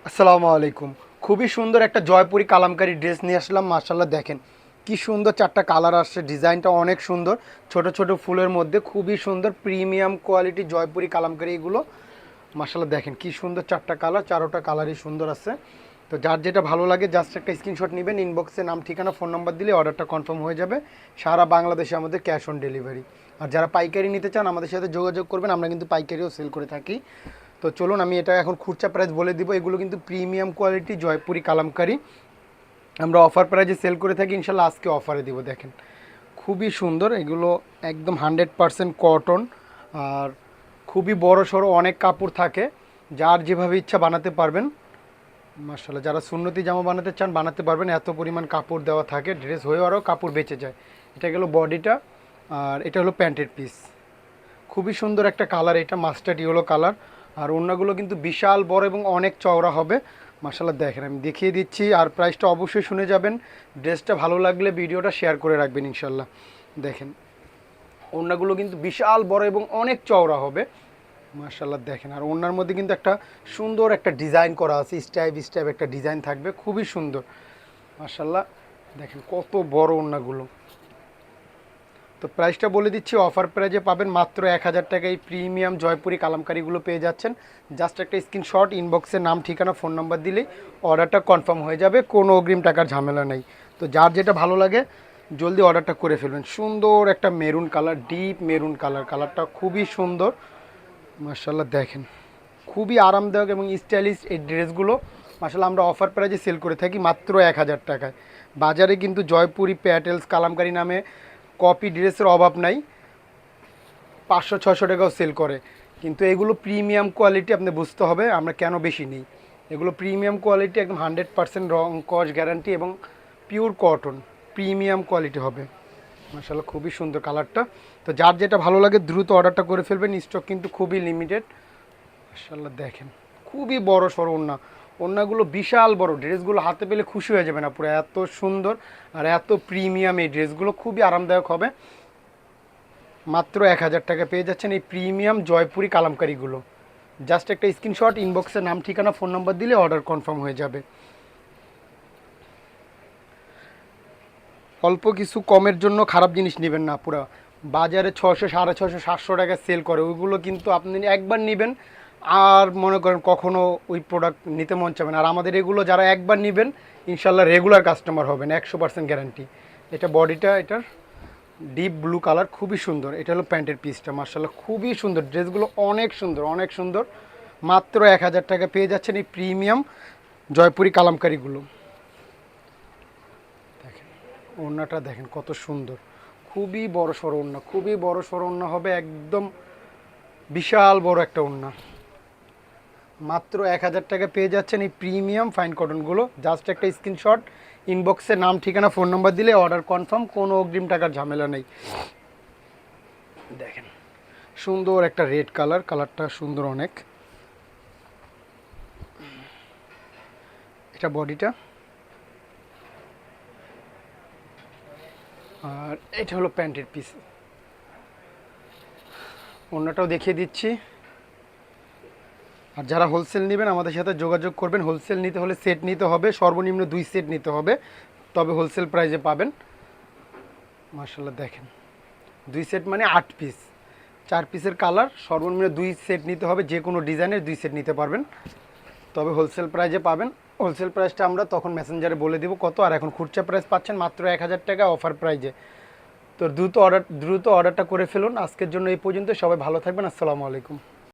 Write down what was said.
আসসালামু আলাইকুম। খুবই সুন্দর একটা জয়পুরি কালামকারী ড্রেস নিয়ে আসলাম। মাশাআল্লাহ দেখেন কি সুন্দর চারটা কালার আসছে, ডিজাইনটা অনেক সুন্দর। ছোট ছোট ফুলের মধ্যে খুবই সুন্দর প্রিমিয়াম কোয়ালিটি জয়পুরি কালামকারী এগুলো। মাশাআল্লাহ দেখেন কি সুন্দর চারটা কালার, চারোটা কালারই সুন্দর আছে। তো যার যেটা ভালো লাগে জাস্ট একটা স্ক্রিনশট নেবেন, ইনবক্সে নাম ঠিকানা ফোন নাম্বার দিলে অর্ডারটা কনফার্ম হয়ে যাবে। সারা বাংলাদেশে আমাদের ক্যাশ অন ডেলিভারি। আর যারা পাইকারি নিতে চান আমাদের সাথে যোগাযোগ করবেন, আমরা কিন্তু পাইকারিও সেল করে থাকি। তো চলুন আমি এটা এখন খুচরা প্রাইস বলে দিব। এগুলো কিন্তু প্রিমিয়াম কোয়ালিটি জয়পুরি কালামকারী, আমরা অফার প্রাইজে সেল করে থাকি। ইনশাল্লাহ আজকে অফারে দিব। দেখেন খুবই সুন্দর এগুলো, একদম 100% কটন। আর খুবই বড় সড়ো অনেক কাপড় থাকে, যার যেভাবে ইচ্ছা বানাতে পারবেন। মাশাআল্লাহ যারা সুন্নতি জামা বানাতে চান বানাতে পারবেন, এত পরিমাণ কাপড় দেওয়া থাকে, ড্রেস হয়ে আরও কাপড় বেঁচে যায়। এটা গেল বডিটা, আর এটা হলো প্যান্টের পিস। খুবই সুন্দর একটা কালার, এটা মাস্টার্ড ইয়েলো কালার। আর ওড়নাগুলো কিন্তু বিশাল বড় এবং অনেক চওড়া হবে। মাশাআল্লাহ দেখেন আমি দেখিয়ে দিচ্ছি, আর প্রাইসটা অবশ্যই শুনে যাবেন। ড্রেসটা ভালো লাগলে ভিডিওটা শেয়ার করে রাখবেন ইনশাল্লাহ। দেখেন ওড়নাগুলো কিন্তু বিশাল বড় এবং অনেক চওড়া হবে। মাশাআল্লাহ দেখেন, আর ওড়নার মধ্যে কিন্তু একটা সুন্দর একটা ডিজাইন করা আছে, স্টাইপ স্টাইপ একটা ডিজাইন থাকবে, খুবই সুন্দর। মাশাআল্লাহ দেখেন কত বড় ওড়নাগুলো। তো প্রাইসটা বলে দিচ্ছি, অফার প্রাইজে পাবেন মাত্র 1000 টাকায় প্রিমিয়াম জয়পুরি কালামকারীগুলো পেয়ে যাচ্ছেন। জাস্ট একটা স্ক্রিনশট, ইনবক্সে নাম ঠিকানা ফোন নাম্বার দিলেই অর্ডারটা কনফার্ম হয়ে যাবে, কোনো অগ্রিম টাকার ঝামেলা নেই। তো যার যেটা ভালো লাগে জলদি অর্ডারটা করে ফেলবেন। সুন্দর একটা maroon colour, deep maroon colour, কালারটা খুবই সুন্দর। মাশাআল্লাহ দেখেন খুবই আরামদায়ক এবং স্টাইলিশ এই ড্রেসগুলো। মাশাআল্লাহ আমরা অফার প্রাইজে সেল করে থাকি মাত্র 1000 টাকায়। বাজারে কিন্তু জয়পুরি প্যাটেলস কালামকারী নামে কপি ড্রেসের অভাব নাই, 500-600 টাকাও সেল করে। কিন্তু এগুলো প্রিমিয়াম কোয়ালিটি, আপনি বুঝতে হবে আমরা কেন বেশি নিই। এগুলো প্রিমিয়াম কোয়ালিটি, একদম 100% রং কস গ্যারান্টি এবং পিওর কটন, প্রিমিয়াম কোয়ালিটি হবে। মাশাআল্লাহ খুবই সুন্দর কালারটা। তো যার যেটা ভালো লাগে দ্রুত অর্ডারটা করে ফেলবেন, স্টক কিন্তু খুবই লিমিটেড। মাশাআল্লাহ দেখেন খুবই বড় সড়ো ওড়না, ওড়নাগুলো বিশাল বড়, ড্রেসগুলো হাতে পেলে খুশি হয়ে যাবে না, পুরো এত সুন্দর আর এত প্রিমিয়াম এই ড্রেসগুলো, খুবই আরামদায়ক হবে। মাত্র 1000 টাকা পেয়ে যাচ্ছেন এই প্রিমিয়াম জয়পুরি কালামকারীগুলো। জাস্ট একটা স্ক্রিনশট, ইনবক্সে নাম ঠিকানা ফোন নাম্বার দিলে অর্ডার কনফার্ম হয়ে যাবে। অল্প কিছু কমের জন্য খারাপ জিনিস নেবেন না। পুরো বাজারে 600, 650, 700 টাকা সেল করে, ওইগুলো কিন্তু আপনি একবার নেবেন আর মনে করেন কখনো ওই প্রোডাক্ট নিতে মন চাবে না। আর আমাদের এগুলো যারা একবার নেবেন ইনশাল্লাহ রেগুলার কাস্টমার হবেন, 100% গ্যারান্টি। এটা বডিটা, এটার ডিপ ব্লু কালার, খুবই সুন্দর। এটা হলো প্যান্টের পিসটা। মার্শাল্লাহ খুবই সুন্দর, ড্রেসগুলো অনেক সুন্দর অনেক সুন্দর। মাত্র 1000 টাকা পেয়ে যাচ্ছেন এই প্রিমিয়াম জয়পুরি কালামকারীগুলো। দেখেন ওড়নাটা দেখেন কত সুন্দর, খুবই বড় সড়ো ওড়না, খুবই বড় সড়ো ওড়না হবে, একদম বিশাল বড় একটা ওড়না। মাত্র 1000 টাকা পেয়ে যাচ্ছেন এই প্রিমিয়াম ফাইন কটনগুলো। জাস্ট একটা স্ক্রিনশট, ইনবক্সে নাম ঠিকানা ফোন নাম্বার দিলে অর্ডার কনফার্ম, কোনো অগ্রিম টাকার ঝামেলা নেই। দেখেন সুন্দর একটা রেড কালার, কালারটা সুন্দর অনেক। এটা বডিটা, আর এটা হলো প্যান্টের পিস। অন্যটাও দেখিয়ে দিচ্ছি। আর যারা হোলসেল নেবেন আমাদের সাথে যোগাযোগ করবেন। হোলসেল নিতে হলে সেট নিতে হবে, সর্বনিম্ন 2 সেট নিতে হবে, তবে হোলসেল প্রাইসে পাবেন। মার্শাল্লাহ দেখেন 2 সেট মানে 8 পিস, 4 পিসের কালার, সর্বনিম্ন 2 সেট নিতে হবে, যে কোনো ডিজাইনের 2 সেট নিতে পারবেন, তবে হোলসেল প্রাইসে পাবেন। হোলসেল প্রাইসটা আমরা তখন মেসেঞ্জারে বলে দেবো কত। আর এখন খুচরা প্রাইস পাচ্ছেন মাত্র 1000 টাকা অফার প্রাইজে। তো দ্রুত অর্ডারটা করে ফেলুন। আজকের জন্য এই পর্যন্ত, সবাই ভালো থাকবেন। আসসালামু আলাইকুম।